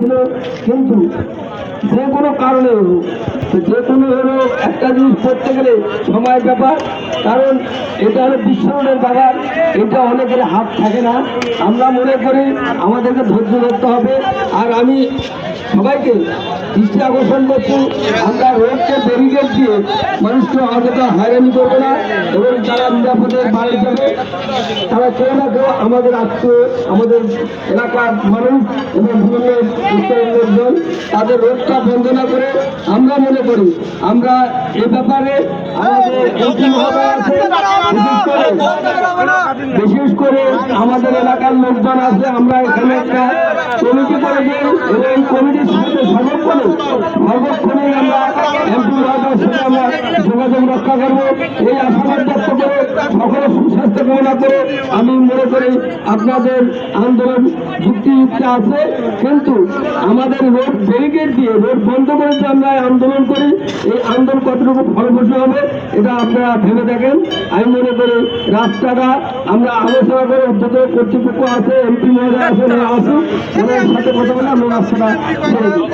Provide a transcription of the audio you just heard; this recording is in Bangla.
ছিল, কিন্তু যে কোনো কারণে যে কোনো হলো একটা জিনিস করতে গেলে সময়ের ব্যাপার, কারণ এটা হলো বিশ্ব রোডের ব্যাপার, এটা অনেকের হাত থাকে না। আমরা মনে করি আমাদেরকে ধৈর্য ধরতে হবে। আর আমি সবাইকে দৃষ্টি আকর্ষণ করছি, আমরা রোডকে ব্যারিকেড দিয়ে মানুষকে অযথা হয়রানি করবো না, এবং যারা নিরাপদে বাড়ি যাবে তারা কেউ না কেউ আমাদের আত্মীয়, আমাদের এলাকার মানুষ এবং বিভিন্ন লোকজন তাদের রোডটা বন্ধ না করে, আমরা মনে করি আমরা এ ব্যাপারে আমাদের এমপি মহোদয় আছে, বিশেষ করে আমাদের এলাকার লোকজন আছে, আমরা এখানে একটা কমিটি করে দিই এবং এই কমিটির সাথে সর্বক্ষণে আমরা এমপি মহোদয়ের সাথে আমরা যোগাযোগ রক্ষা করবো। এই আশাবাদ ব্যক্ত করে সকলে সুস্বাস্থ্য কামনা করে আমি মনে করি আপনাদের আন্দোলন যুক্তিযুক্ত আছে, কিন্তু আমাদের রোড ব্যারিকেড দিয়ে রোড বন্ধ করে যে আমরা আন্দোলন করি, এই আন্দোলন কতটুকু ফলপ্রসূ হবে এটা আপনারা ভেবে দেখেন। আমি মনে করি রাস্তাটা আমরা আলোচনা করে অন্তত কর্তৃপক্ষ আছে, এমপি মহোদয় আছে, আসুন ওনার সাথে কথা বলে আমরা রাস্তাটা ছেড়ে দিই।